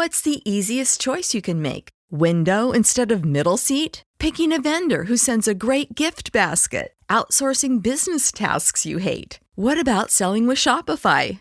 What's the easiest choice you can make? Window instead of middle seat? Picking a vendor who sends a great gift basket? Outsourcing business tasks you hate? What about selling with Shopify?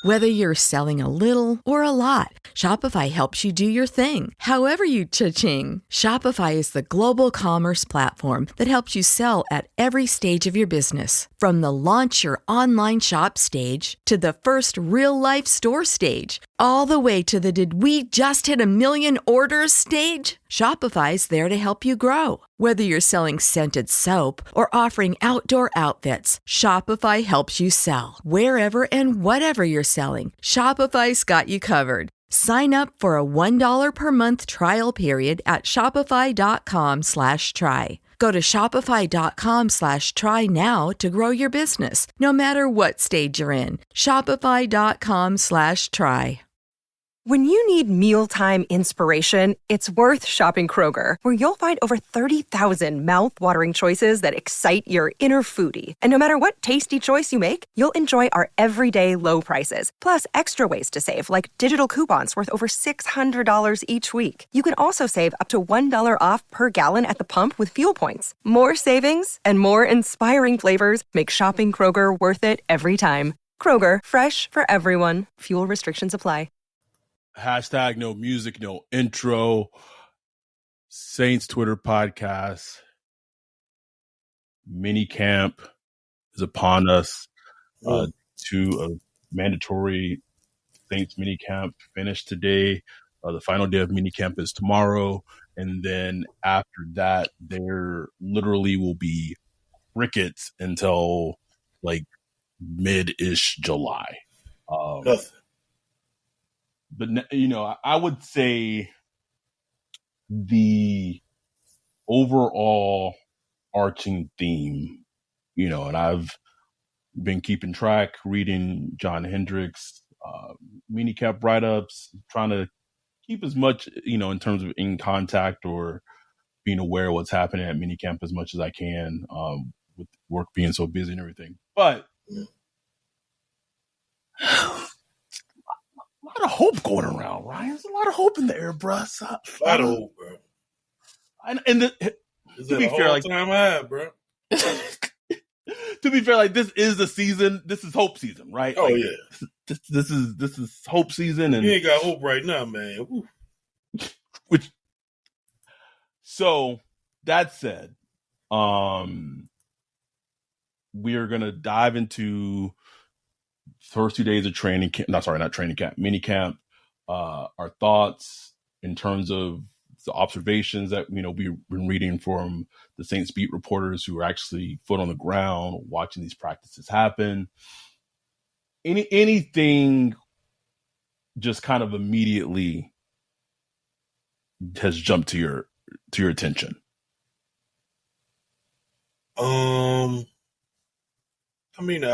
Whether you're selling a little or a lot, Shopify helps you do your thing, however you cha-ching. Shopify is the global commerce platform that helps you sell at every stage of your business. From the launch your online shop stage to the first real-life store stage, all the way to the did we just hit a million orders stage. Shopify's there to help you grow. Whether you're selling scented soap or offering outdoor outfits, Shopify helps you sell. Wherever and whatever you're selling, Shopify's got you covered. Sign up for a $1 per month trial period at shopify.com/try. Go to shopify.com/try now to grow your business, no matter what stage you're in. Shopify.com/try. When you need mealtime inspiration, it's worth shopping Kroger, where you'll find over 30,000 mouth-watering choices that excite your inner foodie. And no matter what tasty choice you make, you'll enjoy our everyday low prices, plus extra ways to save, like digital coupons worth over $600 each week. You can also save up to $1 off per gallon at the pump with fuel points. More savings and more inspiring flavors make shopping Kroger worth it every time. Kroger, fresh for everyone. Fuel restrictions apply. Hashtag no music, no intro. Saints Twitter podcast. Minicamp is upon us. To a mandatory Saints minicamp finished today. The final day of minicamp is tomorrow. And then after that, there literally will be crickets until like mid-ish July. Nothing. But, you know, I would say the overall arching theme, you know, and I've been keeping track, reading John Hendricks, minicamp write-ups, trying to keep as much, you know, in terms of in contact or being aware of what's happening at minicamp as much as I can, with work being so busy and everything. But a lot of hope going around, Ryan. There's a lot of hope in the air, bro. A lot of hope, bro. To be fair, like time high, bro. To be fair, like this is the season. This is hope season, right? Oh like, yeah. This is hope season, and you ain't got hope right now, man. Woo. So that said, we are gonna dive into first 2 days of training camp. Not training camp, mini camp. Our thoughts in terms of the observations that, you know, we've been reading from the Saints beat reporters who are actually foot on the ground watching these practices happen. Anything just kind of immediately has jumped to your attention? I mean, the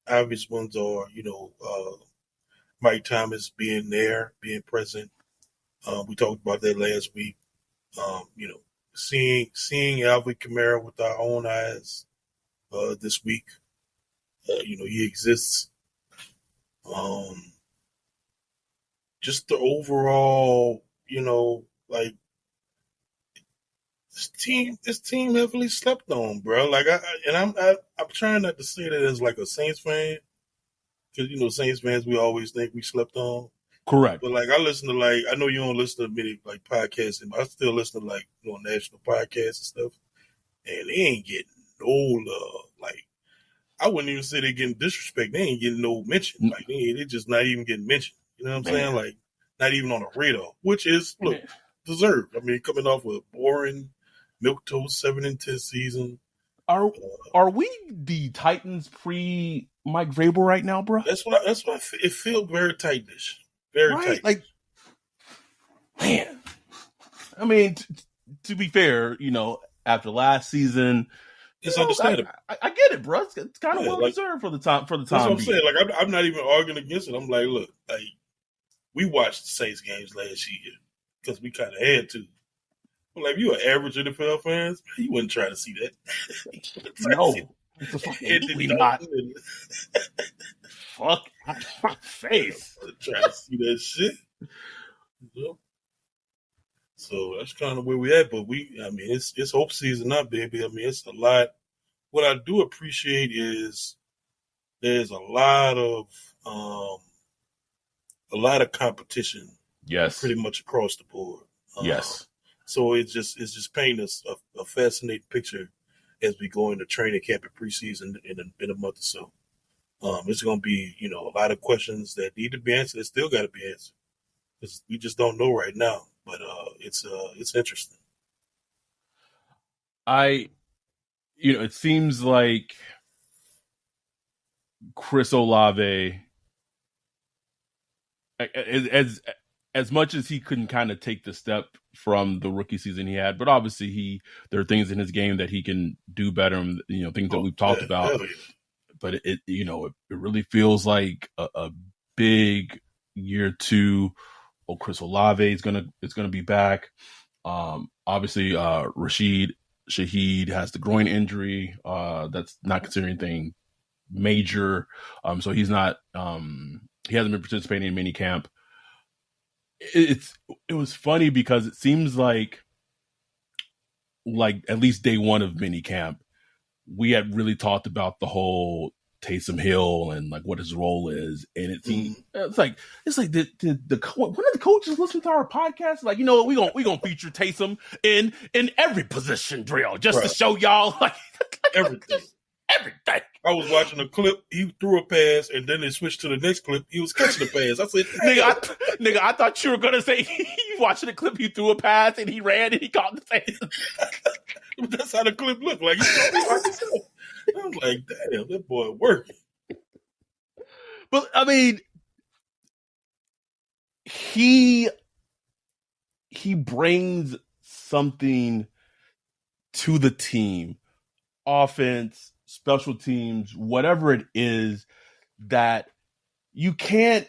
obvious ones are, you know, Mike Thomas being there, being present. We talked about that last week. You know, seeing Alvin Kamara with our own eyes this week. You know, he exists. Just the overall, you know, like this team heavily slept on, bro. Like I'm trying not to say that as like a Saints fan, because, you know, Saints fans, we always think we slept on. Correct. But like I listen to, like, I know you don't listen to many like podcasts, but I still listen to, like, you know, national podcasts and stuff, and they ain't getting no love. Like, I wouldn't even say they're getting disrespect. They ain't getting no mention. Like, they just not even getting mentioned. You know what I'm saying? Like, not even on a radar, which is, look, deserved. I mean, coming off a boring milquetoast 7-10 season. Are we the Titans pre Mike Vrabel right now, bro? That's what it feels very tightnish. Very tight. Like, man, I mean, to be fair, you know, after last season, it's understandable. I get it, bro. It's kind of well deserved for the time. That's what I'm saying. Like, I'm not even arguing against it. I'm like, look, like, we watched the Saints games last year because we kind of had to. But like, if you an average NFL fans, you wouldn't try to see that. No, we not. Fuck my face. Try to see that shit. Yep. So that's kind of where we at. But it's hope season up, baby. I mean, it's a lot. What I do appreciate is there's um, a lot of competition. Yes. Pretty much across the board. Yes. So it's just painting us a fascinating picture as we go into training camp and preseason in a month or so. It's going to be, a lot of questions that need to be answered. That still got to be answered. We just don't know right now, but it's interesting. It seems like Chris Olave, as much as he couldn't kind of take the step from the rookie season he had, but obviously there are things in his game that he can do better, and things that we've talked about. Yeah. But it really feels like a big year two. Oh, Chris Olave is gonna be back. Obviously, Rashid Shaheed has the groin injury. That's not considered anything major. So he's not. He hasn't been participating in minicamp. It was funny because it seems like at least day one of minicamp, we had really talked about the whole Taysom Hill and like what his role is, and it seems it's like did one of the coaches listen to our podcast? Like, we gonna feature Taysom in every position drill just to show y'all like everything. Everything. I was watching a clip. He threw a pass, and then they switched to the next clip. He was catching the pass. I said, "Nigga, I thought you were gonna say you watching the clip. He threw a pass, and he ran, and he caught the pass." That's how the clip looked like. I was like, "Damn, that boy working." But I mean, he brings something to the team, offense, special teams, whatever it is that you can't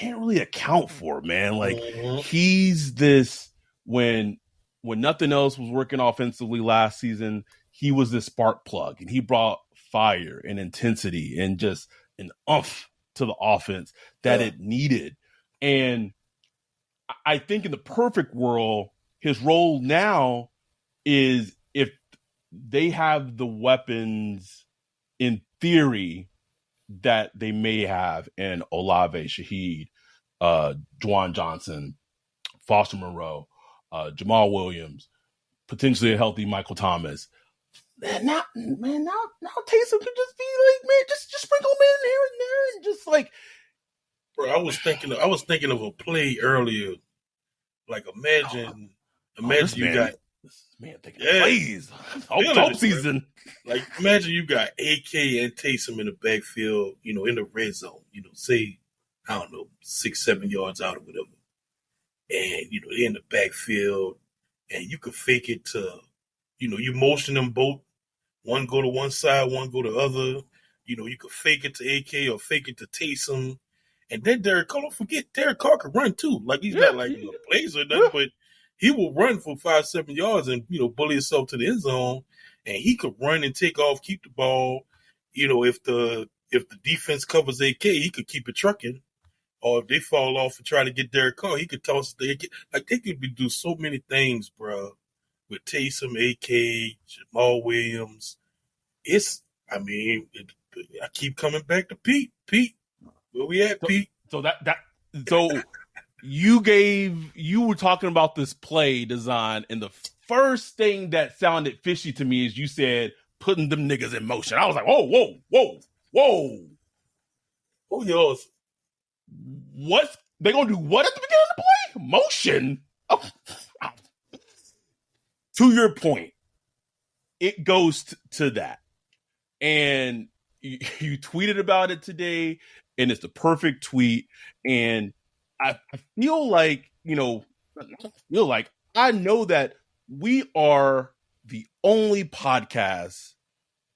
really account for, man. Like he's this when nothing else was working offensively last season, he was this spark plug, and he brought fire and intensity and just an oomph to the offense that it needed. And I think in the perfect world, his role now is, if they have the weapons in theory that they may have in Olave, Shaheed, Juwan Johnson, Foster Moreau, Jamal Williams, potentially a healthy Michael Thomas. Now Taysom could just be like, man, just sprinkle him in here and there, and just like. Bro, I was thinking of a play earlier. Like imagine you got. Man, thinking plays. Hope season. Like, imagine you got AK and Taysom in the backfield, in the red zone, say, I don't know, 6-7 yards out or whatever. And, they're in the backfield, and you could fake it to, you motion them both. One go to one side, one go to the other. You could fake it to AK or fake it to Taysom. And then Derek Carr, don't forget, Derek Carr can run too. Like, he's not like a blazer or nothing, but he will run for 5-7 yards and, bully himself to the end zone. And he could run and take off, keep the ball. If the defense covers AK, he could keep it trucking. Or if they fall off and try to get Derek Carr, he could toss it. Like, they could do so many things, bro. With Taysom, AK, Jamal Williams. I keep coming back to Pete. Pete, where we at, Pete? So you were talking about this play design, and the first thing that sounded fishy to me is you said putting them niggas in motion. I was like, whoa. Oh, yours. What? They gonna do what at the beginning of the play? Motion. Oh. To your point, it goes to that. And you tweeted about it today, and it's the perfect tweet. And I feel like, I know that we are the only podcast,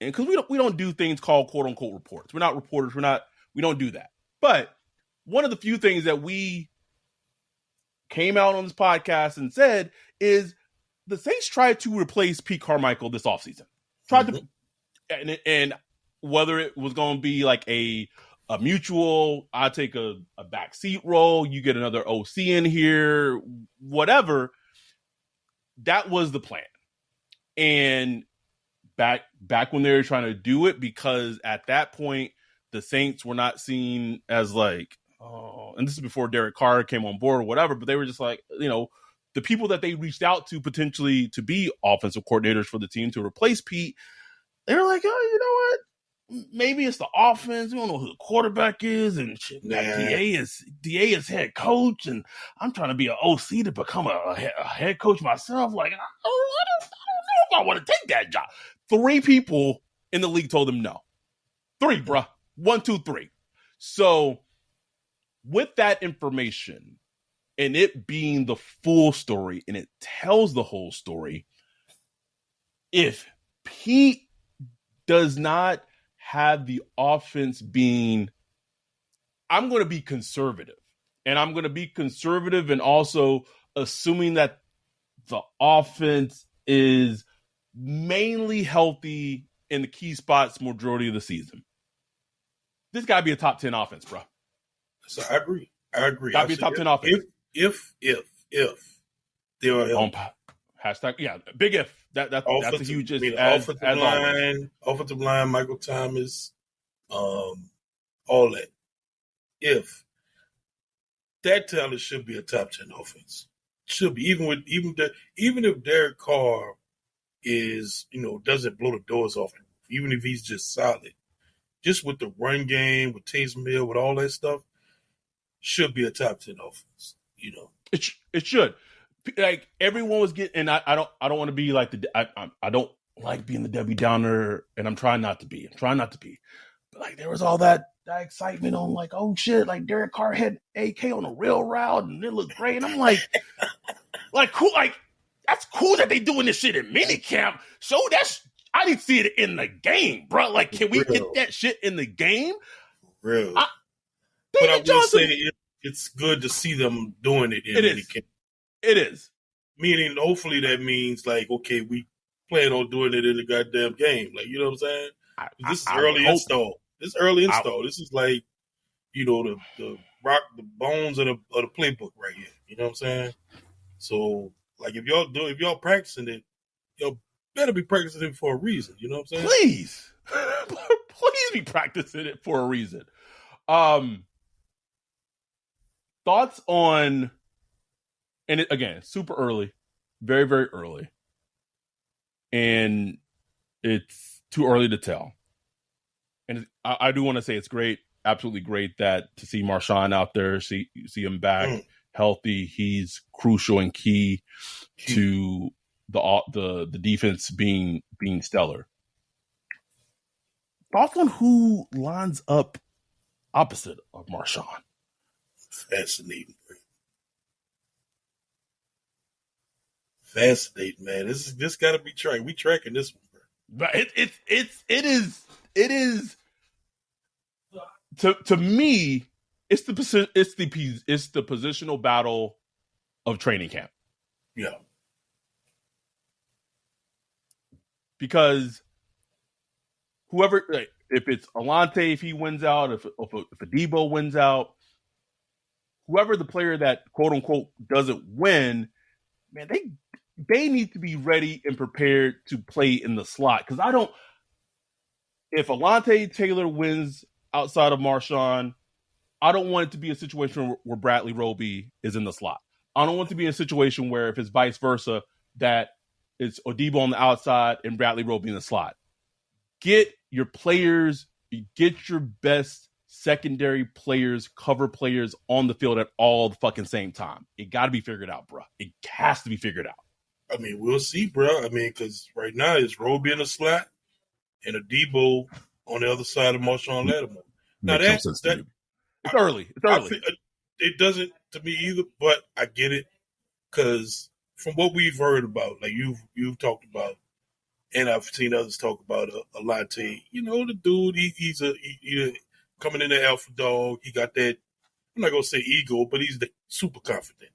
and because we don't do things called quote unquote reports. We're not reporters. We don't do that. But one of the few things that we came out on this podcast and said is the Saints tried to replace Pete Carmichael this offseason. And whether it was going to be like a a mutual. I take a back seat role. You get another OC in here, whatever. That was the plan. And back when they were trying to do it, because at that point, the Saints were not seen as like, oh, and this is before Derek Carr came on board or whatever, but they were just like, the people that they reached out to potentially to be offensive coordinators for the team to replace Pete, they were like, oh, you know what? Maybe it's the offense. We don't know who the quarterback is, and shit. DA is head coach, and I'm trying to be an OC to become a head coach myself. Like, I don't know if I want to take that job. 3 people in the league told him no. 3, bruh. 1, 2, 3. So with that information and it being the full story, and it tells the whole story, if Pete does not have the offense being, I'm going to be conservative. And I'm going to be conservative and also assuming that the offense is mainly healthy in the key spots majority of the season. This got to be a top 10 offense, bro. So I agree. Got to be a top 10 offense. If they are healthy. Hashtag, yeah, big if. That's a huge offensive line, Michael Thomas, all that. If that talent should be a top 10 offense, should be even if Derek Carr is doesn't blow the doors off him, even if he's just solid, just with the run game, with Taysom Hill, with all that stuff, should be a top 10 offense. It should. Like everyone was getting, and I don't want to be like I don't like being the Debbie Downer, and I'm trying not to be. But like there was all that excitement on like, oh shit, like Derek Carr had AK on a real route and it looked great. And I'm like cool, like that's cool that they doing this shit in minicamp. So I didn't see it in the game, bro. Like, can we get that shit in the game? Real. But I will say it's good to see them doing it in minicamp. It is. Meaning, hopefully that means, like, okay, we plan on doing it in the goddamn game. Like, you know what I'm saying? This is early install. This is like, the rock, the bones of the playbook right here. You know what I'm saying? So, like, if y'all practicing it, y'all better be practicing it for a reason. You know what I'm saying? Please. Please be practicing it for a reason. Thoughts on... And again, super early, very, very early. And it's too early to tell. And I do want to say it's great, absolutely great to see Marshawn out there, see him back healthy. He's crucial and key to the defense being stellar. Thoughts on who lines up opposite of Marshawn? Fascinating. Fascinating, man. This got to be tracked. We tracking this one, bro. But it is to me. It's the positional battle of training camp. Yeah, because whoever, if it's Alante, if he wins out, if Debo wins out, whoever the player that quote unquote doesn't win, man, they need to be ready and prepared to play in the slot. Because if Alante Taylor wins outside of Marshawn, I don't want it to be a situation where Bradley Roby is in the slot. I don't want it to be a situation where if it's vice versa, that it's Odebo on the outside and Bradley Roby in the slot. Get your players, get your best secondary players, cover players on the field at all the fucking same time. It got to be figured out, bro. It has to be figured out. I mean, we'll see, bro. I mean, because right now it's Roby in the slot and Odebo on the other side of Marshawn Lattimore. Now it's early. It's early. It doesn't to me either, but I get it because from what we've heard about, like you've talked about, and I've seen others talk about Alante. The dude, he's coming in the alpha dog. He got that. I'm not gonna say ego, but he's super confident.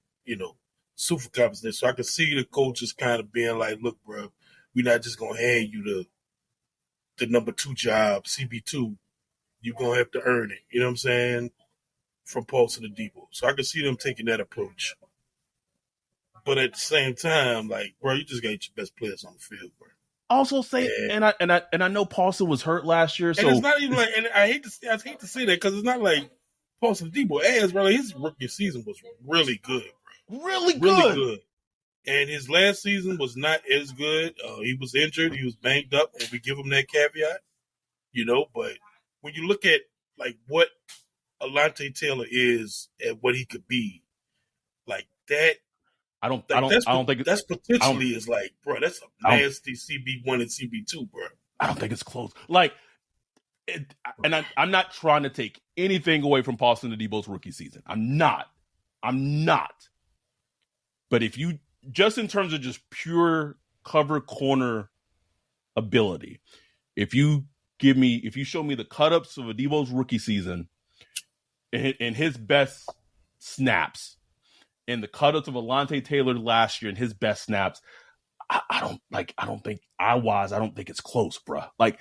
Super confident. So I can see the coaches kind of being like, "Look, bro, we're not just gonna hand you the number 2 job, CB2. you're going to have to earn it. You know what I'm saying? From Paulson to Debo. So I can see them taking that approach. But at the same time, like, bro, you just got your best players on the field, bro. Also say, and I know Paulson was hurt last year, so and it's not even like, and I hate to say that because it's not like Paulson Debo ass, bro. Like, his rookie season was really good, bro. Really good. And his last season was not as good. He was injured, he was banged up, and we give him that caveat, you know. But when you look at like what Alontae Taylor is and what he could be, like that. I don't think that's potentially is like, bro, that's a nasty CB1 and CB2, bro. I don't think it's close. Like, I'm not trying to take anything away from Paulson Adebo's rookie season. I'm not. But if you just in terms of just pure cover corner ability, if you show me the cut-ups of Adebo's rookie season and his best snaps, and the cut-ups of Alontae Taylor last year and his best snaps, I don't think it's close, bro. Like,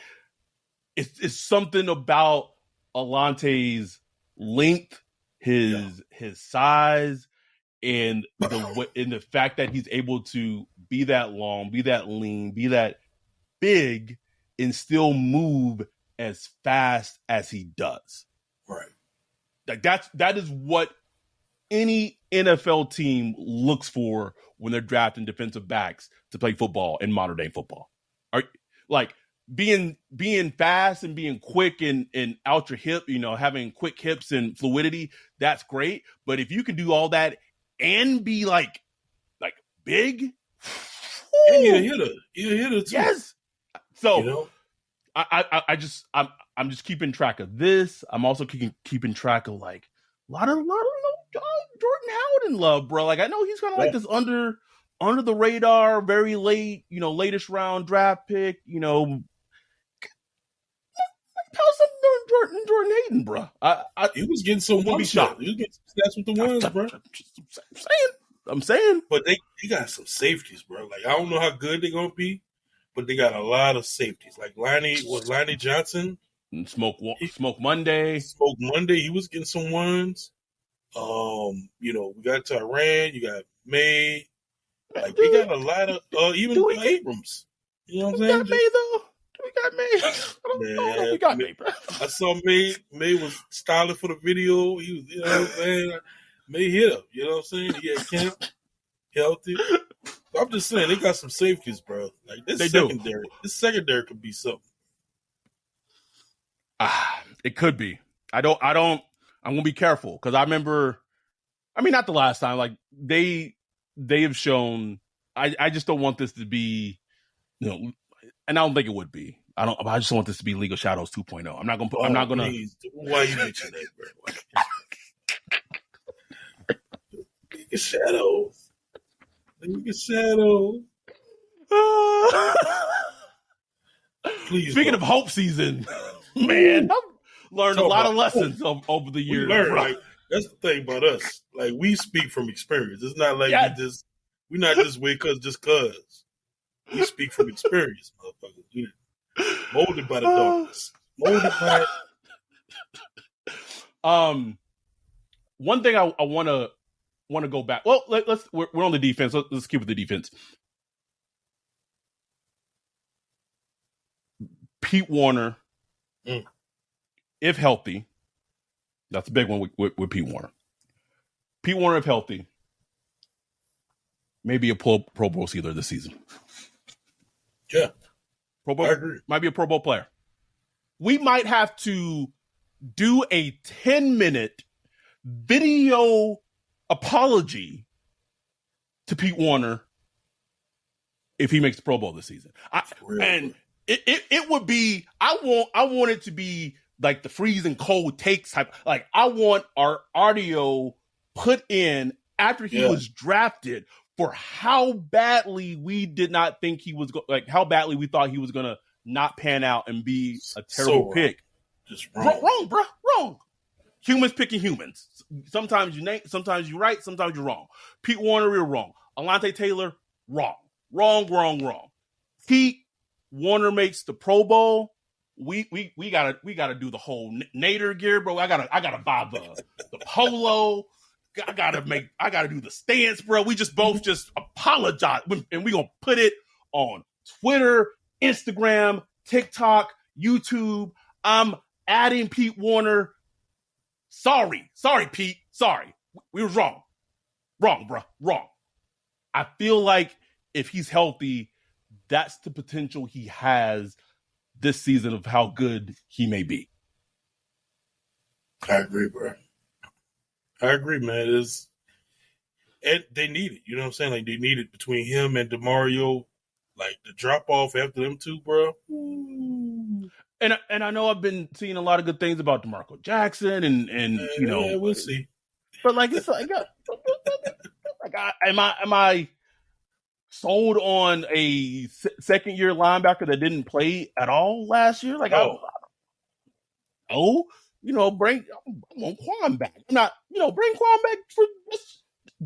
it's something about Alontae's length, his size, and the fact that he's able to be that long, be that lean, be that big, and still move as fast as he does. Right. Like, that is what any NFL team looks for when they're drafting defensive backs to play football in modern day football. Like being fast and being quick and out your hip, you know, having quick hips and fluidity, that's great. But if you can do all that and be like big, and you're a hitter too. Yes. So you know? I'm just keeping track of this. I'm also keeping track of like a lot of Jordan Howden love, bro. Like, I know he's kind of like this under the radar, very late, you know, latest round draft pick, you know. How's Jordan Hayden, bro? He was getting some one shot. He was getting some stats with the ones, bro. I'm saying. But they got some safeties, bro. Like, I don't know how good they're gonna be, but they got a lot of safeties. Like Lonnie Johnson. Smoke Monday. Smoke Monday. He was getting some ones. You know, we got Tyran, you got May. Like, they got a lot of even Abrams. You know what I'm saying? Got May though. We got May. I don't know if we got May, bro. I saw May. May was styling for the video. He was, you know what I'm saying? May hit him. You know what I'm saying? He had camp, healthy. I'm just saying they got some safeties, bro. Like, this secondary. This secondary could be something. It could be. I'm gonna be careful because I remember. I mean, not the last time. Like, they have shown. I just don't want this to be, you know, and I don't think it would be. I just want this to be League of Shadows 2.0. I'm not gonna. I'm not gonna. Please. Why you mention that, bro? League of Shadows. League of Shadows. Please. Speaking of hope season, man, I've learned a lot of lessons over the years. Like, that's the thing about us. Like, we speak from experience. It's not like we're not this way just cause. We speak from experience, motherfuckers. We molded by the darkness. Molded by. One thing I want to go back. Well, we're on the defense. Let's keep with the defense. Pete Warner, if healthy, that's a big one with Pete Warner. Pete Warner, if healthy, maybe a Pro Bowl sealer this season. Yeah. Pro Bowl, I agree. Might be a Pro Bowl player. We might have to do a 10-minute video apology to Pete Warner if he makes the Pro Bowl this season. It would be, I want it to be like the freezing cold takes type. Like, I want our audio put in after he was drafted for how badly we did not think he was how badly we thought he was going to not pan out and be a terrible pick. Just wrong. Wrong, bro. Wrong. Humans picking humans. Sometimes you're right, sometimes you're wrong. Pete Warner, you're wrong. Alontae Taylor, wrong. Wrong. Pete Warner makes the Pro Bowl. we gotta do the whole Nader gear, bro. I gotta buy the polo. I gotta do the stance, bro. We just both just apologize, and we gonna put it on Twitter, Instagram, TikTok, YouTube. I'm adding Pete Warner. Sorry, Pete. Sorry, we was wrong, bro, wrong. I feel like if he's healthy, that's the potential he has this season of how good he may be. I agree, bro. I agree, man. And they need it. You know what I'm saying? Like, they need it between him and DeMario. Like, the drop off after them two, bro. Ooh. And I know I've been seeing a lot of good things about DeMarco Jackson, and you know, yeah, we'll see. But like, it's like, am I sold on a second year linebacker that didn't play at all last year? Like, bring Quan back. Not, bring Quan back for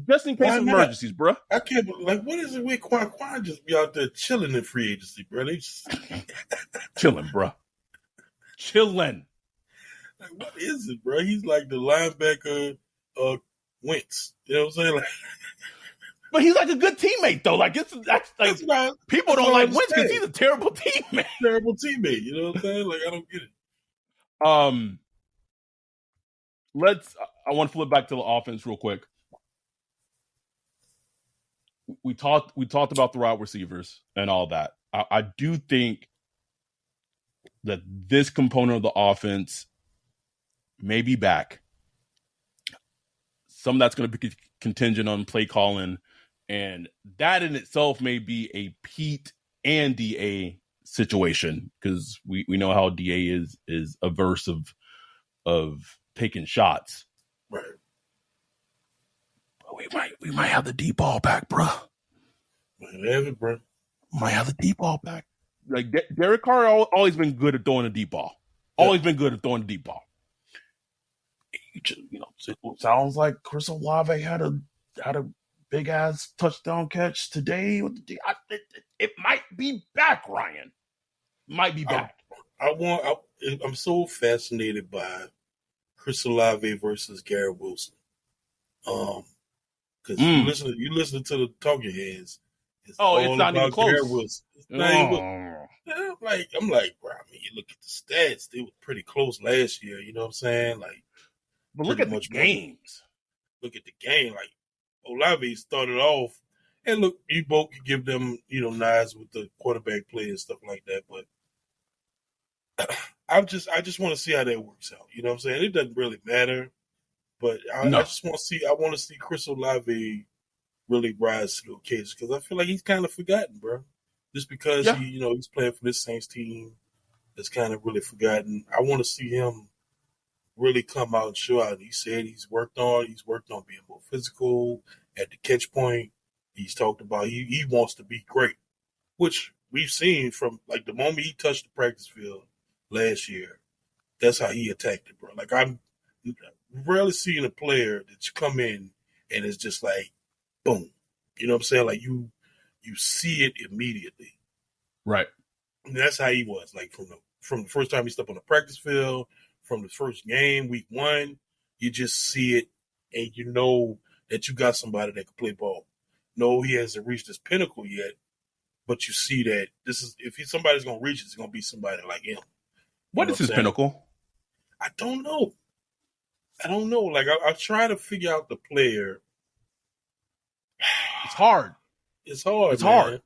just in case of emergencies, bro. I can't believe, like, what is it with Quan? Quan just be out there chilling in free agency, bro. They just chilling, bro. Chilling. Like, what is it, bro? He's like the linebacker Wentz. You know what I'm saying? Like, but he's like a good teammate, though. Like, people don't like Wentz because he's a terrible teammate. Terrible teammate. You know what I'm saying? Like, I don't get it. I want to flip back to the offense real quick. We talked about the wide receivers and all that. I do think that this component of the offense may be back. Some of that's going to be contingent on play calling, and that in itself may be a Pete and DA situation, because we know how DA is averse of taking shots. Right. But we might have the deep ball back, bro. Might have it, bro. Might have the deep ball back. Like, Derek Carr always been good at throwing a deep ball. Always been good at throwing a deep ball. It sounds like Chris Olave had a big ass touchdown catch today. It might be back, Ryan. Might be back. I'm so fascinated by Chris Olave versus Garrett Wilson. Because you listen to the talking heads. It's not even close. Garrett Wilson. I'm like, bro. I mean, you look at the stats; they were pretty close last year. You know what I'm saying? Like, but look at the games. Look at the game. Like, Olave started off, and look, you both could give them, nods with the quarterback play and stuff like that. But I just want to see how that works out. You know what I'm saying? It doesn't really matter, but I just want to see. I want to see Chris Olave really rise to the occasion, because I feel like he's kind of forgotten, bro. Just because he's playing for this Saints team, that's kind of really forgotten. I want to see him really come out and show out. He said he's worked on being more physical at the catch point. He's talked about he wants to be great, which we've seen from, like, the moment he touched the practice field last year. That's how he attacked it, bro. Like, I'm rarely seeing a player that's come in and it's just like, boom. You know what I'm saying? Like, you see it immediately. Right. And that's how he was. Like, from the first time he stepped on the practice field, from the first game, week 1, you just see it, and you know that you got somebody that can play ball. No, he hasn't reached his pinnacle yet, but you see that somebody's going to reach it, it's going to be somebody like him. What is his pinnacle? I don't know. Like, I try to figure out the player. It's hard. It's hard.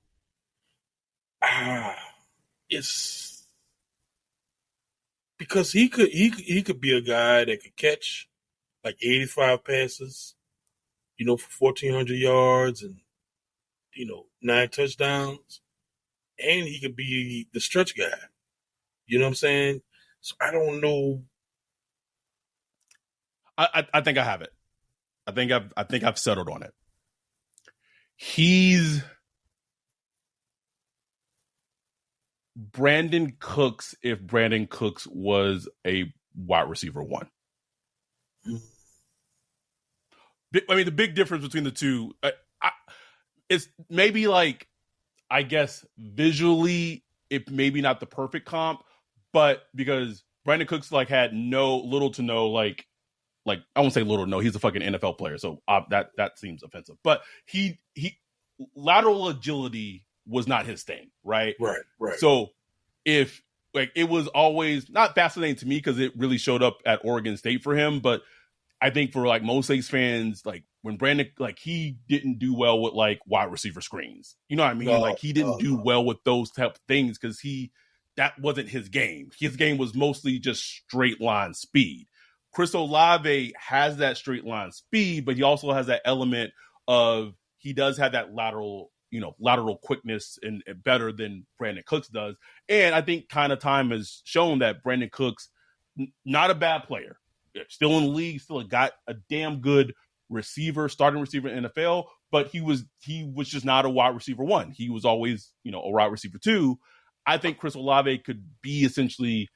It's because he could be a guy that could catch like 85 passes, for 1,400 yards and 9 touchdowns, and he could be the stretch guy. You know what I'm saying? So I don't know. I think I have it. I think I've settled on it. He's Brandon Cooks if Brandon Cooks was a wide receiver 1. I mean, the big difference between the two, it's maybe, like, I guess visually, it maybe not the perfect comp, but because Brandon Cooks like had little to no like I won't say little to no, he's a fucking NFL player, so that seems offensive. But he lateral agility was not his thing, right? Right. So if like it was always not fascinating to me because it really showed up at Oregon State for him, but I think for like most Saints fans, like when Brandon, like he didn't do well with like wide receiver screens. You know what I mean? Like he didn't do well with those type of things because that wasn't his game. His game was mostly just straight line speed. Chris Olave has that straight line speed, but he also has that element of he does have that lateral quickness and better than Brandon Cooks does. And I think kind of time has shown that Brandon Cooks, not a bad player, still in the league, still got a damn good starting receiver in the NFL, but he was just not a wide receiver one. He was always, a wide receiver two. I think Chris Olave could be essentially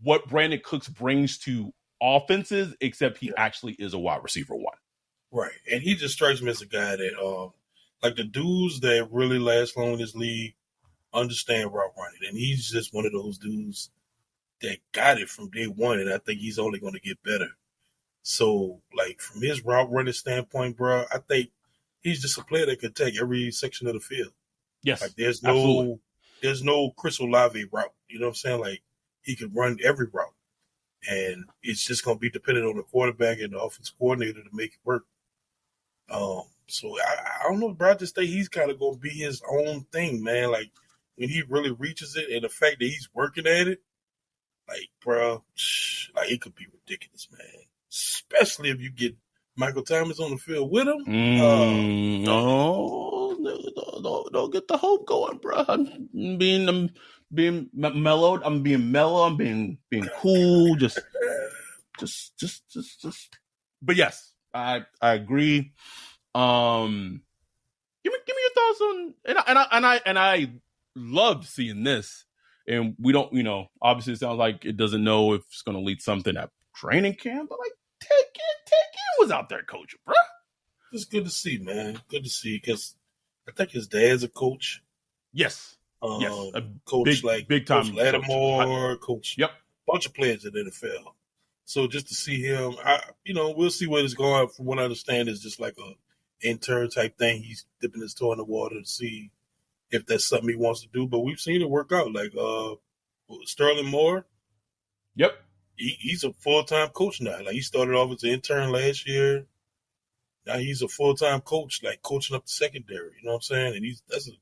what Brandon Cooks brings to offenses, except he actually is a wide receiver one. Right. And he just strikes me as a guy that, like the dudes that really last long in this league understand route running. And he's just one of those dudes that got it from day one. And I think he's only going to get better. So, like, from his route running standpoint, bro, I think he's just a player that could take every section of the field. Yes. Like, there's no Chris Olave route. You know what I'm saying? Like, he could run every route. And it's just going to be dependent on the quarterback and the offensive coordinator to make it work. So I don't know, bro. I just think he's kind of going to be his own thing, man. Like, when he really reaches it and the fact that he's working at it, like, bro, like, it could be ridiculous, man. Especially if you get Michael Thomas on the field with him. Don't get the hope going, bro. I'm being mellowed. I'm being mellow. I'm being cool. Just. But yes, I agree. Give me your thoughts on and I loved seeing this. And we don't, obviously it sounds like it doesn't know if it's going to lead something at training camp, but like Ted was out there coaching, bro. It's good to see, man. Good to see because I think his dad's a coach. Yes. Yes. A coach big time. Coach Lattimore, coach. Yep. Bunch of players in the NFL. So just to see him, we'll see where it's going. From what I understand, it's just like a intern type thing. He's dipping his toe in the water to see if that's something he wants to do. But we've seen it work out. Like Sterling Moore. Yep. He's a full-time coach now. Like he started off as an intern last year. Now he's a full-time coach, like coaching up the secondary. You know what I'm saying? And that's a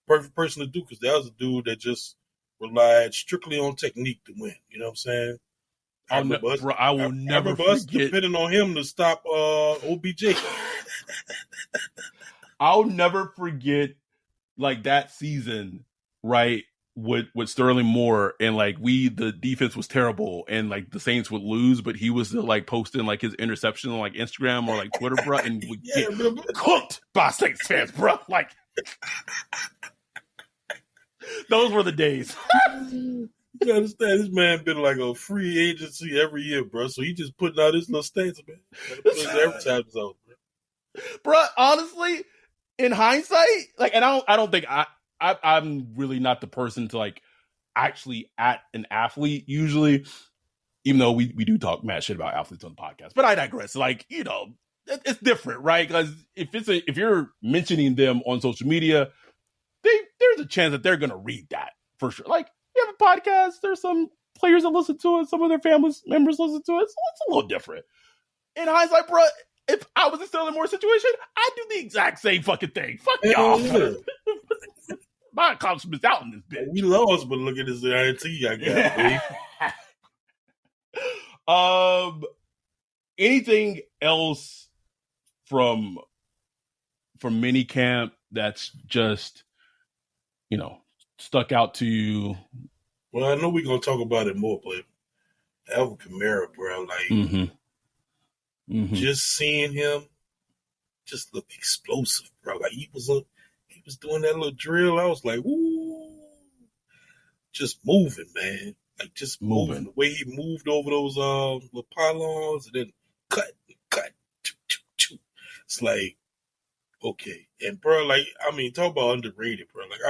perfect person to do because that was a dude that just relied strictly on technique to win. You know what I'm saying? I will never forget depending on him to stop OBJ. I'll never forget like that season, right? With Sterling Moore and like the defense was terrible and like the Saints would lose, but he was still like posting like his interception on like Instagram or like Twitter, bro, and would get cooked by Saints fans, bro. Like those were the days. You understand? This man been like a free agency every year, bro. So he just putting out his little stats, man. Put his advertisements out, bro. Honestly, in hindsight, like, and I don't think I'm really not the person to like actually at an athlete usually, even though we do talk mad shit about athletes on the podcast. But I digress. Like, it's different, right? Because if you're mentioning them on social media, there's a chance that they're gonna read that for sure. Like, you have a podcast, there's some players that listen to it, some of their family members listen to it, so it's a little different. In hindsight, bro, if I was in a Sterling Moore situation, I'd do the exact same fucking thing. Fuck y'all. Yeah. My accomplishment's out in this bitch. We lost, but look at this INT I got. Anything else from Minicamp that's just, stuck out to you? Well, I know we're gonna talk about it more, but Alvin Kamara, bro, like just seeing him just look explosive, bro. Like he was doing that little drill. I was like, ooh, just moving, man. Like just moving. The way he moved over those little pylons and then cut. It's like, okay. And bro, like, I mean, talk about underrated, bro. Like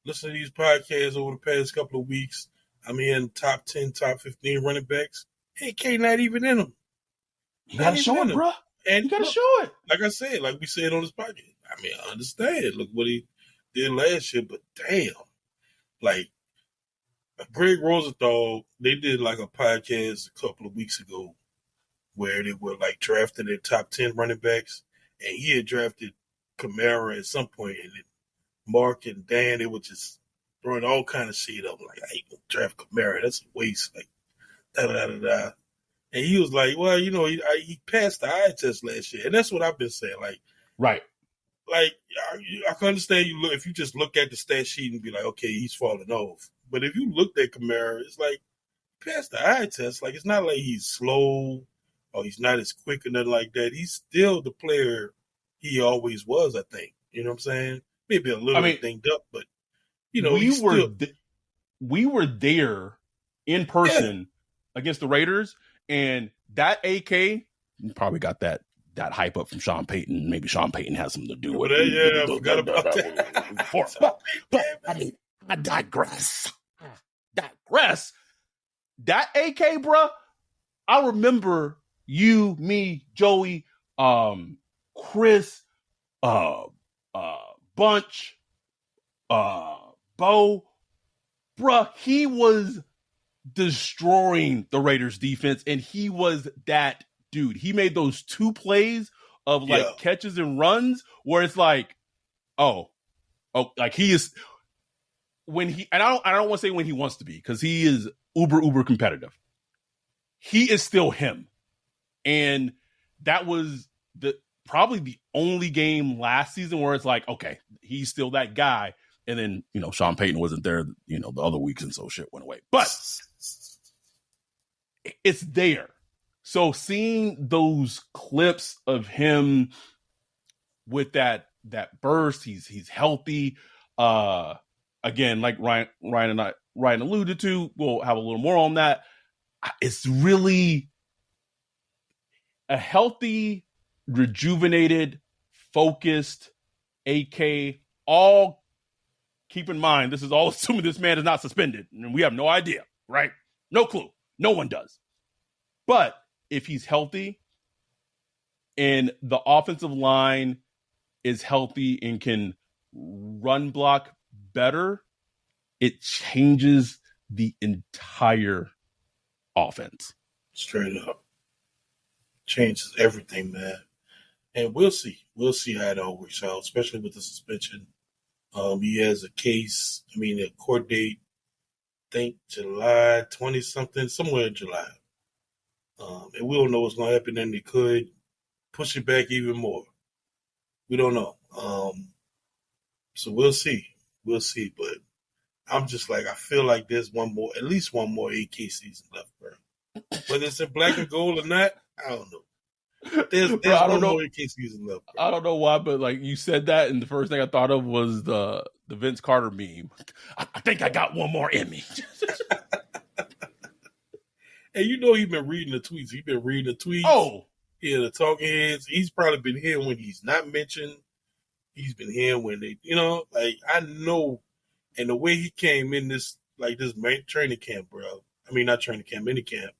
listening to these podcasts over the past couple of weeks. I'm in top 10, top 15 running backs. AK not even in them. You got to show it, bro. And you got to show it. Like I said, like we said on this podcast. I mean, I understand. Look what he did last year, but damn. Like, Greg Rosenthal, they did like a podcast a couple of weeks ago where they were like drafting their top 10 running backs, and he had drafted Kamara at some point, and then Mark and Dan, they were just throwing all kind of shit up. Like, I ain't gonna draft Kamara. That's a waste. Like, da-da-da-da-da. And he was like, well, you know, he passed the eye test last year. And that's what I've been saying. Like, right. Like, I can understand if you just look at the stat sheet and be like, okay, he's falling off. But if you looked at Kamara, it's like, he passed the eye test. Like, it's not like he's slow or he's not as quick or nothing like that. He's still the player he always was, I think. You know what I'm saying? Maybe a little dinged up, but, you know, we were there in person against the Raiders. And that AK probably got that hype up from Sean Payton. Maybe Sean Payton has something to do with it. Yeah, I forgot about that. But I mean, I digress. That AK, bro, I remember you, me, Joey, Chris, Bunch, Bo, bruh, he was destroying the Raiders defense, and he was that dude. He made those 2 plays of like catches and runs where it's like, oh, like he is when he, and I don't want to say when he wants to be, because he is uber competitive. He is still him. And that was probably the only game last season where it's like, okay, he's still that guy. And then, you know, Sean Payton wasn't there, you know, the other weeks, and so shit went away. But it's there. So seeing those clips of him with that burst, he's healthy. Again, like Ryan alluded to, we'll have a little more on that. It's really a healthy, rejuvenated, focused AK. All keep in mind, this is all assuming this man is not suspended, and we have no idea, right? No clue. No one does. But if he's healthy and the offensive line is healthy and can run block better, it changes the entire offense. Straight up. Changes everything, man. And we'll see. We'll see how it all works out, especially with the suspension. He has a case, a court date, I think July 20-something, somewhere in July. And we don't know what's going to happen, and they could push it back even more. We don't know. So we'll see. We'll see. But I'm just like, I feel like there's at least one more AK season left, bro. Whether it's in black and gold or not, I don't know. There's one more AK season left, bro. I don't know why, but like you said that, and the first thing I thought of was the Vince Carter meme. I think I got one more in me. And you know he's been reading the tweets. He's been reading the tweets. Oh. Yeah, the talking heads. He's probably been here when he's not mentioned. He's been here when they, I know. And the way he came in this training camp, bro. Not training camp, minicamp.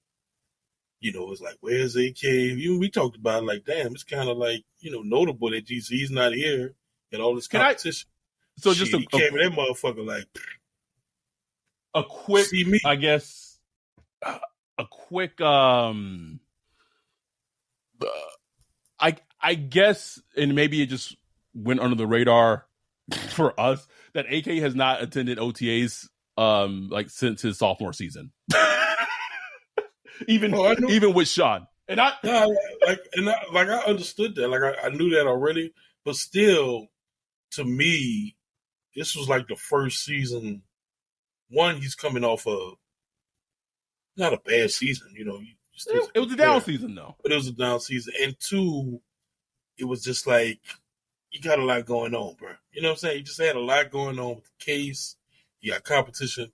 It's like, where's AK? We talked about it, like, damn, it's kind of like, notable that he's not here and all this competition. So shit, just he came in that motherfucker like a quick, see me? I guess, a quick, I guess, and maybe it just went under the radar for us that AK has not attended OTAs since his sophomore season. even with Sean. And I understood that. Like I knew that already, but still, to me, this was like the first season. One, he's coming off of not a bad season, it was a down season though. But it was a down season. And two, it was just like, you got a lot going on, bro. You know what I'm saying? You just had a lot going on with the case. You got competition.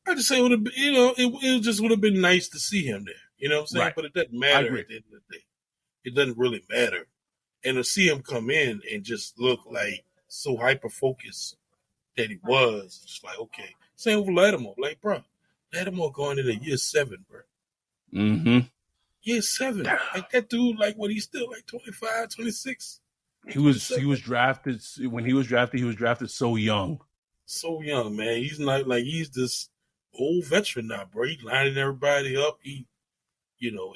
I just say it just would have been nice to see him there. You know what I'm saying? Right. But it doesn't matter at the end of the day. It doesn't really matter. And to see him come in and just look like so hyper-focused that he was. It's like, okay. Same with Lattimore. Like, bro, Lattimore going into year 7, bro. Mm-hmm. Year 7. Like, that dude, like, what, he's still like 25, 26? He was drafted when he was drafted so young. So young, man. He's not like he's this old veteran now, bro. He's lining everybody up.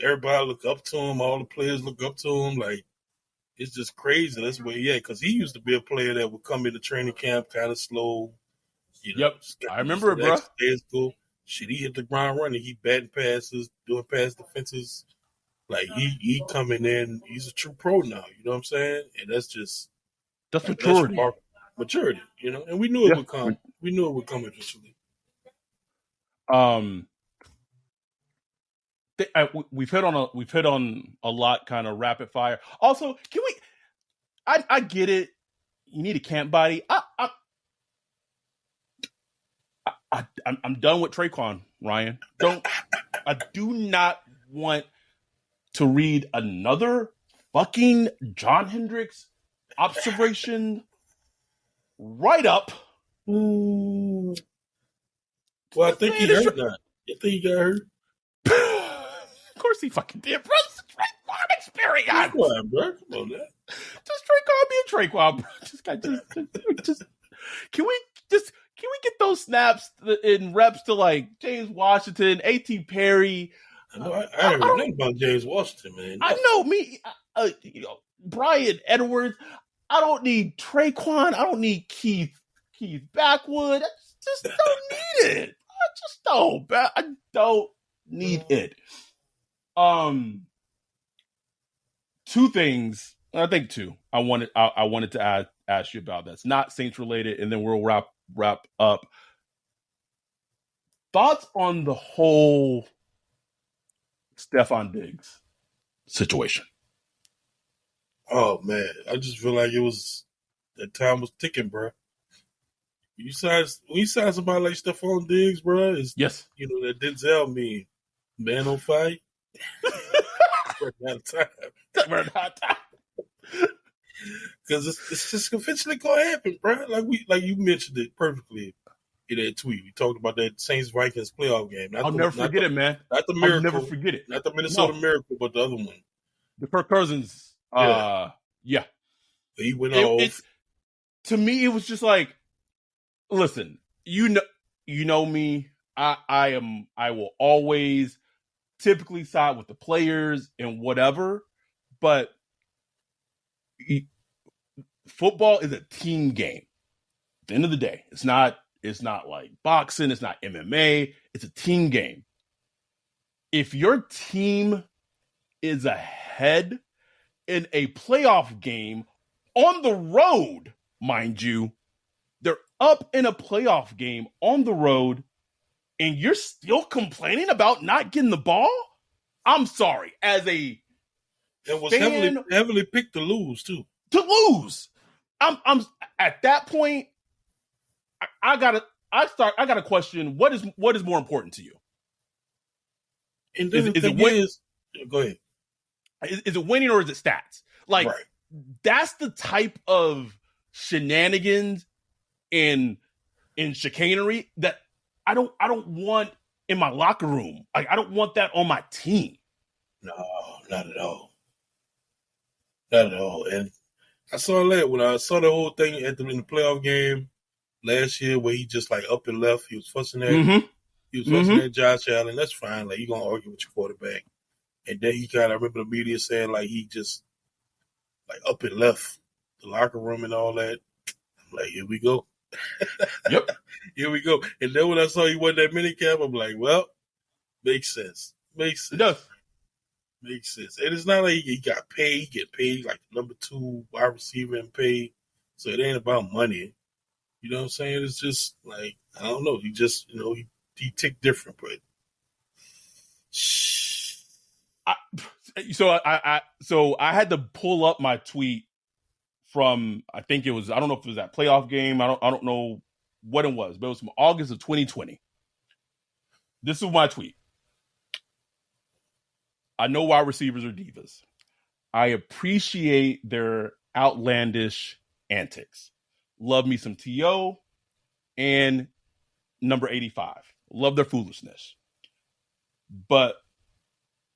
Everybody look up to him. All the players look up to him. Like, it's just crazy. That's where he at. Because he used to be a player that would come into training camp kind of slow. Yep. I remember it, bro. Go. Shit, he hit the ground running. He batting passes, doing pass defenses. Like, he coming in. He's a true pro now. You know what I'm saying? And that's maturity. That's maturity, and we knew it would come. We knew it would come eventually. We've hit on a lot, kind of rapid fire. Also, can we? I get it. You need a camp body. I'm done with Traquan, Ryan. I do not want to read another fucking John Hendricks observation write up. Well, I think he hurt that. I think he got hurt. Of course he fucking did, bro. It's a Traquan experience. Traquan, bro. Come on, man. Just Traquan being Traquan, bro. Just can we get those snaps in reps to like James Washington, A.T. Perry? I heard nothing about James Washington, man. I know Brian Edwards. I don't need Traquan. I don't need Keith Backwood. I just don't need it. I don't need it. Two things. I think two. I wanted to ask you about this. Not Saints related, and then we'll wrap up. Thoughts on the whole Stefon Diggs situation? Oh man, I just feel like that time was ticking, bro. When you sign somebody like Stefon Diggs, bro, yes, that Denzel mean man on fire. We're out of time. Because it's just eventually gonna happen, bro. Like you mentioned it perfectly in that tweet. We talked about that Saints Vikings playoff game. I'll never forget it, man. Not the Miracle. I'll never forget it. Not the Minnesota Miracle, but the other one. The Kirk Cousins. Yeah. He went off. To me, it was just like, listen, you know me. I will always typically side with the players and whatever, but football is a team game. At the end of the day, it's not like boxing. It's not MMA. It's a team game. If your team is ahead in a playoff game on the road, mind you, they're up in a playoff game on the road, and you're still complaining about not getting the ball? I'm sorry. As a it was heavily picked to lose too. To lose, I'm at that point. I gotta question what is more important to you. And then go ahead. Is it winning or is it stats? Like, right. That's the type of shenanigans and chicanery that I don't want in my locker room. Like, I don't want that on my team. No, not at all. Not at all. And I saw that when I saw the whole thing in the playoff game last year where he just like up and left. He was fussing at Josh Allen. That's fine. Like, you're going to argue with your quarterback. And then I remember the media saying like he just like up and left the locker room and all that. I'm like, here we go. Yep. Here we go. And then when I saw he won that minicamp, I'm like, well, makes sense. Makes sense. It does. Makes sense. And it's not like he got paid. He get paid like number 2 wide receiver and paid. So it ain't about money. You know what I'm saying? It's just like, I don't know. He just, he ticked different, but So I had to pull up my tweet from, I think it was, I don't know if it was that playoff game. I don't know what it was, but it was from August of 2020. This is my tweet. I know wide receivers are divas. I appreciate their outlandish antics. Love me some T.O. and number 85. Love their foolishness. But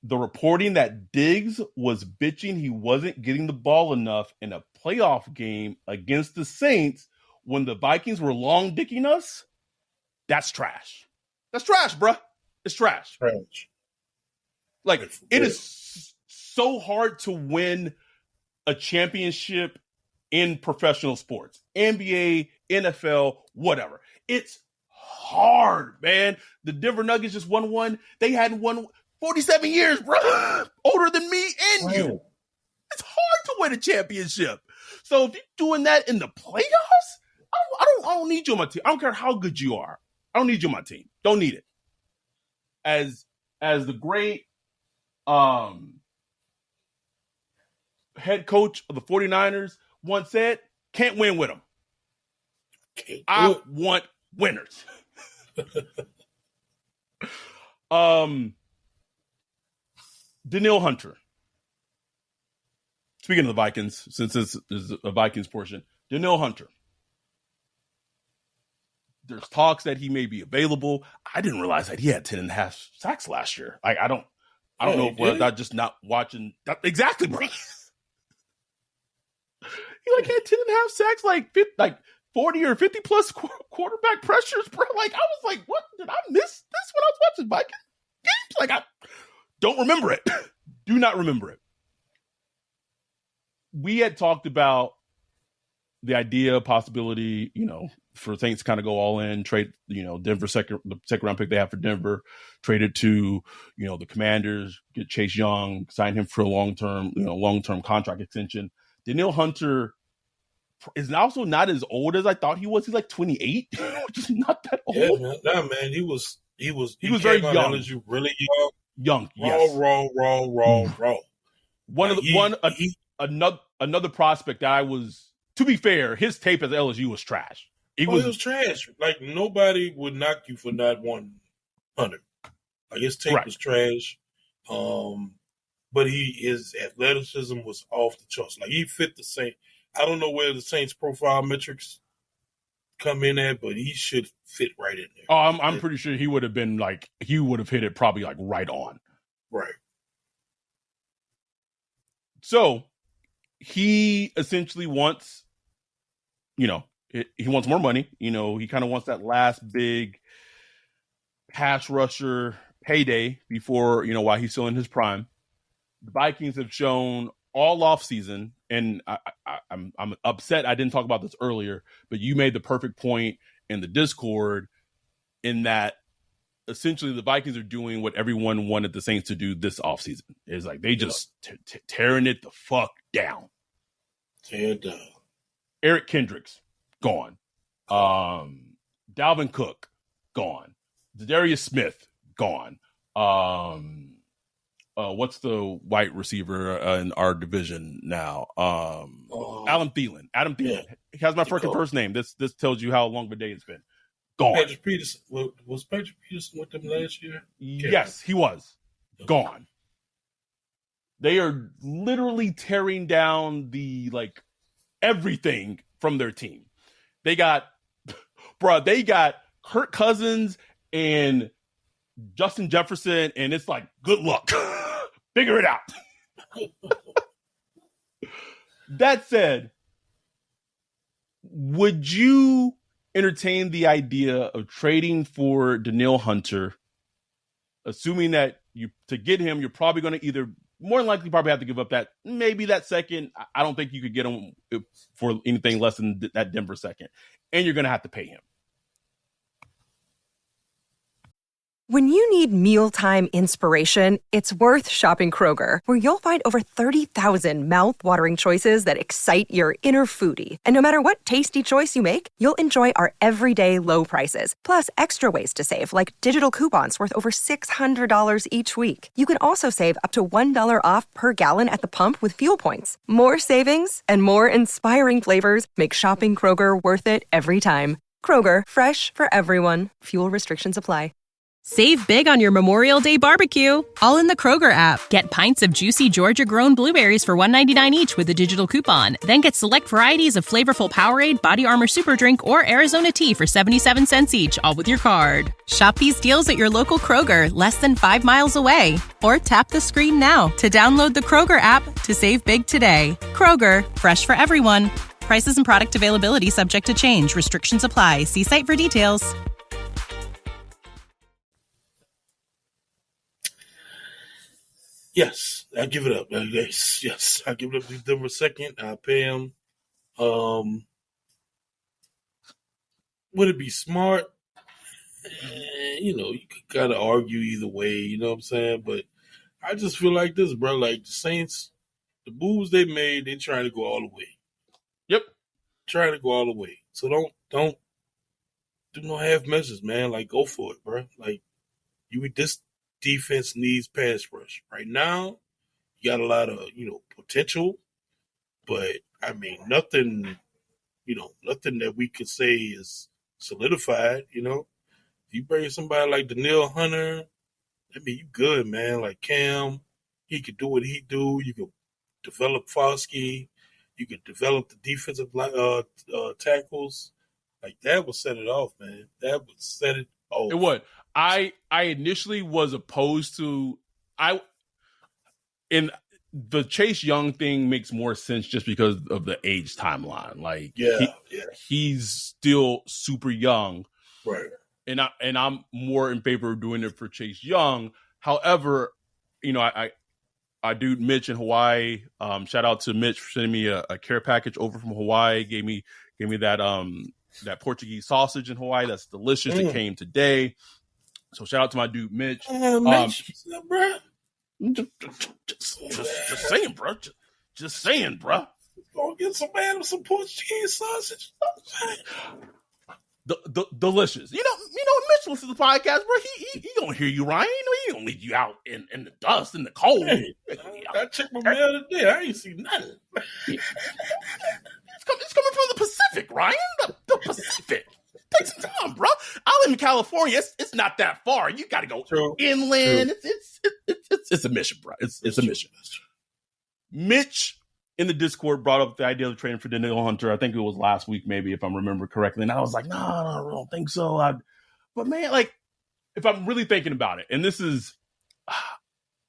the reporting that Diggs was bitching he wasn't getting the ball enough in a playoff game against the Saints when the Vikings were long dicking us, that's trash. That's trash, bruh. It's trash. Trash. Like, it is so hard to win a championship in professional sports. NBA, NFL, whatever. It's hard, man. The Denver Nuggets just won one. They hadn't won 47 years, bro. Older than me and you. It's hard to win a championship. So if you're doing that in the playoffs, I don't need you on my team. I don't care how good you are. I don't need you on my team. Don't need it. As the great head coach of the 49ers once said, can't win with them. I want winners. Danielle Hunter. Speaking of the Vikings, since this is a Vikings portion, Danielle Hunter. There's talks that he may be available. I didn't realize that he had 10.5 sacks last year. Like, I don't know if we're just not watching. Exactly, bro. He had 10.5 sacks, like 40 or 50 plus quarterback pressures, bro. Like, I was like, what? Did I miss this when I was watching Vikings games? Like, I don't remember it. Do not remember it. We had talked about the idea, possibility, for Saints to kind of go all in, trade, Denver the second round pick they have for Denver, trade it to, the Commanders, get Chase Young, sign him for a long-term contract extension. Danielle Hunter is also not as old as I thought he was. He's like 28, which is not that old. Yeah, man. Nah, man, he was very young. Really young. Young, yes. Raw. Another prospect that I was, to be fair, his tape at LSU was trash. It was trash. Like, nobody would knock you for not wanting Hunter. Like, his tape was trash. But his athleticism was off the charts. Like, he fit the Saints. I don't know where the Saints profile metrics come in at, but he should fit right in there. Oh, I'm pretty sure he would have been he would have hit it probably right on. Right. So he essentially wants, he wants more money. He kind of wants that last big pass rusher payday before, while he's still in his prime. The Vikings have shown all offseason, and I'm upset I didn't talk about this earlier, but you made the perfect point in the Discord in that essentially the Vikings are doing what everyone wanted the Saints to do this offseason. It's like they just tearing it the fuck down. Tear it down. Eric Kendricks, gone. Dalvin Cook, gone. Zadarius Smith, gone. What's the white receiver in our division now? Adam Thielen. Adam Thielen. Yeah. He has my freaking first name. This tells you how long of a day it's been. Gone. Patrick Peterson. Was Patrick Peterson with them last year? Yes, he was. Okay. Gone. They are literally tearing down everything from their team. They got Kirk Cousins and Justin Jefferson, and it's like, good luck. Figure it out. That said, would you entertain the idea of trading for Danielle Hunter, assuming that to get him, you're probably going to more than likely probably have to give up that second. I don't think you could get him for anything less than that Denver second, and you're going to have to pay him. When you need mealtime inspiration, it's worth shopping Kroger, where you'll find over 30,000 mouth-watering choices that excite your inner foodie. And no matter what tasty choice you make, you'll enjoy our everyday low prices, plus extra ways to save, like digital coupons worth over $600 each week. You can also save up to $1 off per gallon at the pump with fuel points. More savings and more inspiring flavors make shopping Kroger worth it every time. Kroger, fresh for everyone. Fuel restrictions apply. Save big on your Memorial Day barbecue, all in the Kroger app. Get pints of juicy Georgia-grown blueberries for $1.99 each with a digital coupon. Then get select varieties of flavorful Powerade, Body Armor Super Drink, or Arizona tea for 77 cents each, all with your card. Shop these deals at your local Kroger, less than 5 miles away. Or tap the screen now to download the Kroger app to save big today. Kroger, fresh for everyone. Prices and product availability subject to change. Restrictions apply. See site for details. Yes, I give it up. Yes, I give it up to Denver second. I pay him. Would it be smart? You could kind of argue either way. You know what I'm saying? But I just feel like this, bro. Like the Saints, the moves they made, they trying to go all the way. Yep, trying to go all the way. So don't do no half measures, man. Like go for it, bro. Like this defense needs pass rush. Right now, you got a lot of, potential, but I mean, nothing that we could say is solidified, If you bring somebody like Danielle Hunter, I mean, you good, man. Like Cam, he could do what he do. You could develop Foskey. You could develop the defensive tackles. Like that would set it off, man. That would set it off. It would. I initially was opposed to in the Chase Young thing makes more sense just because of the age timeline. Like he's still super young. Right. And I'm more in favor of doing it for Chase Young. However, I do Mitch in Hawaii. Shout out to Mitch for sending me a care package over from Hawaii. Gave me that Portuguese sausage in Hawaii. That's delicious. It came today. So shout out to my dude Mitch. Mitch, bro. Just saying, bro. Just saying, bro. Go get some Portuguese sausage. Delicious. Mitch listens to the podcast, bro. He don't hear you, Ryan. He don't leave you out in the dust, in the cold. Hey, I checked my mail today. I ain't see nothing. It's coming from the Pacific, Ryan. The Pacific. Take some time, bro. I live in California. It's not that far. You got to go inland. True. It's a mission, bro. It's a mission. Mitch in the Discord brought up the idea of trading for Danielle Hunter. I think it was last week, maybe, if I remember correctly. And I was like, no, I don't think so. But man, like, if I'm really thinking about it, and this is,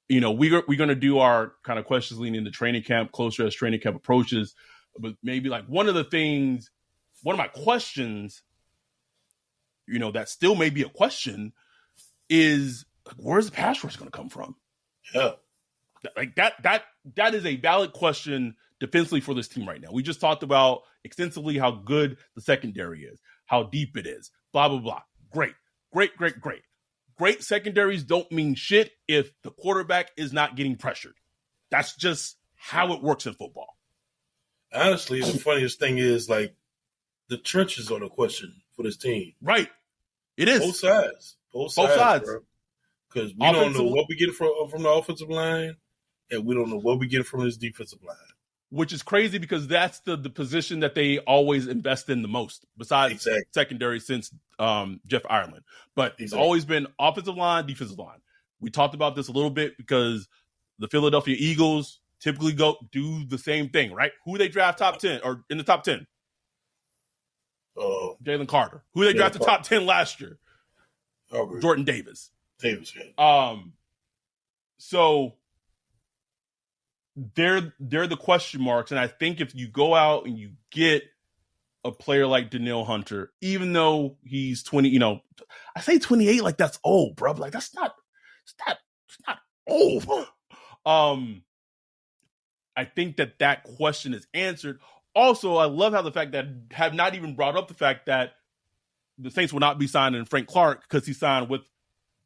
we're going to do our kind of questions leading into training camp, closer as training camp approaches. But maybe like one of my questions, that still may be a question is like, where's the pass rush going to come from? Yeah. Like that is a valid question defensively for this team right now. We just talked about extensively how good the secondary is, how deep it is, blah, blah, blah. Great. Great secondaries don't mean shit if the quarterback is not getting pressured. That's just how it works in football. Honestly, the funniest thing is like the trenches are the question for this team. Right. It is. Both sides. Because we don't know what we get from the offensive line, and we don't know what we get from this defensive line. Which is crazy because that's the position that they always invest in the most, besides secondary since Jeff Ireland. But it's always been offensive line, defensive line. We talked about this a little bit because the Philadelphia Eagles typically do the same thing, right? Who they draft top 10 or in the top 10? Jalen Carter. Who they drafted top 10 last year? Jordan Davis. So they're the question marks, and I think if you go out and you get a player like Danielle Hunter, even though he's 20, I say 28 like that's old, bro. Like it's not old. I think that question is answered. Also, I love how the fact that have not even brought up the fact that the Saints will not be signing Frank Clark because he signed with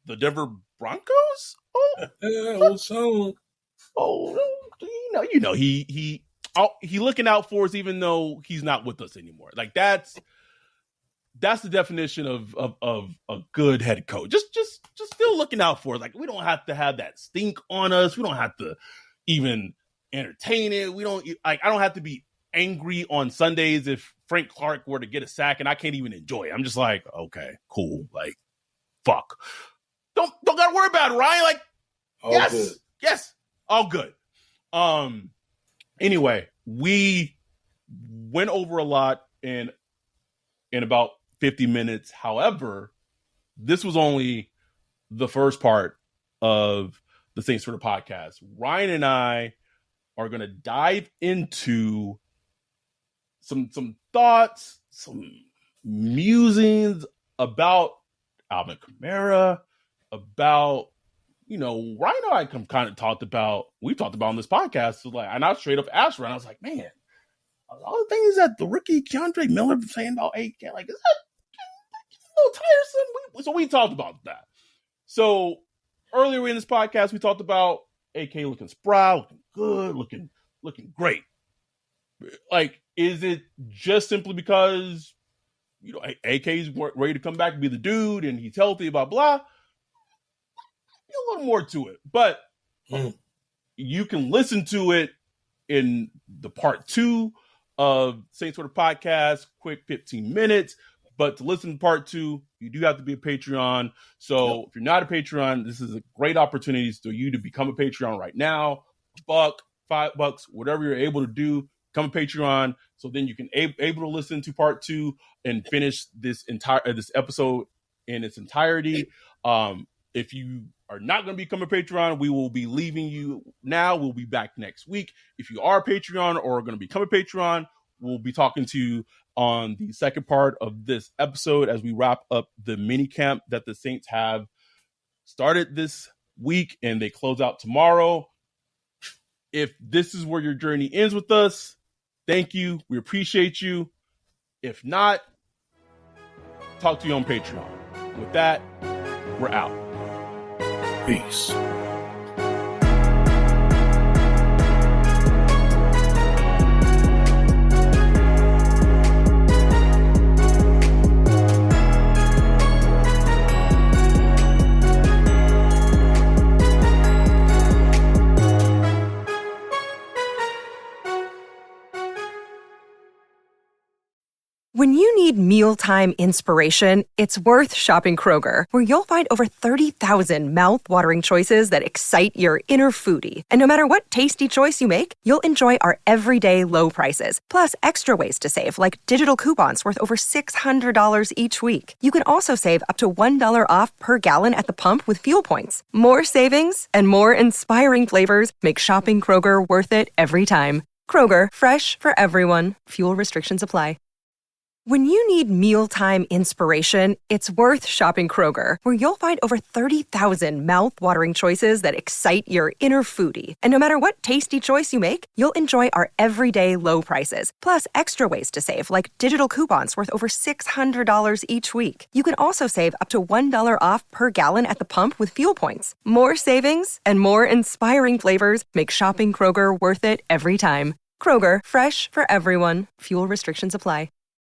the Denver Broncos. He looking out for us even though he's not with us anymore. Like that's the definition of a good head coach. Just still looking out for us. Like we don't have to have that stink on us. We don't have to even entertain it. I don't have to be angry on Sundays if Frank Clark were to get a sack and I can't even enjoy it. I'm just like, okay, cool. Like, fuck. don't gotta worry about it, Ryan. Like, All yes, good. yes, all good. Anyway, we went over a lot in about 50 minutes. However, this was only the first part of the Saints Twitter podcast. Ryan and I are going to dive into some thoughts, some musings about Alvin Kamara, about, Ryan and I kind of we've talked about on this podcast. So and I straight up asked Ryan, I was like, man, all the things that the rookie Keandre Miller was saying about AK, like, is that a little tiresome? So we talked about that. So earlier in this podcast, we talked about AK looking spry, looking good, looking great. Like, is it just simply because, AK's ready to come back and be the dude and he's healthy, blah, blah? A little more to it. But you can listen to it in the part 2 of Saints Twitter podcast, quick 15 minutes. But to listen to part 2, you do have to be a Patreon. So if you're not a Patreon, this is a great opportunity for you to become a Patreon right now. $1, $5, whatever you're able to do, become a Patreon. So then you can able to listen to part 2 and finish this episode in its entirety. If you are not going to become a Patreon, we will be leaving you now. We'll be back next week. If you are a Patreon or are going to become a Patreon, we'll be talking to you on the second part of this episode as we wrap up the mini camp that the Saints have started this week and they close out tomorrow. If this is where your journey ends with us, thank you. We appreciate you. If not, talk to you on Patreon. With that, we're out. Peace. When you need mealtime inspiration, it's worth shopping Kroger, where you'll find over 30,000 mouth-watering choices that excite your inner foodie. And no matter what tasty choice you make, you'll enjoy our everyday low prices, plus extra ways to save, like digital coupons worth over $600 each week. You can also save up to $1 off per gallon at the pump with fuel points. More savings and more inspiring flavors make shopping Kroger worth it every time. Kroger, fresh for everyone. Fuel restrictions apply. When you need mealtime inspiration, it's worth shopping Kroger, where you'll find over 30,000 mouth-watering choices that excite your inner foodie. And no matter what tasty choice you make, you'll enjoy our everyday low prices, plus extra ways to save, like digital coupons worth over $600 each week. You can also save up to $1 off per gallon at the pump with fuel points. More savings and more inspiring flavors make shopping Kroger worth it every time. Kroger, fresh for everyone. Fuel restrictions apply.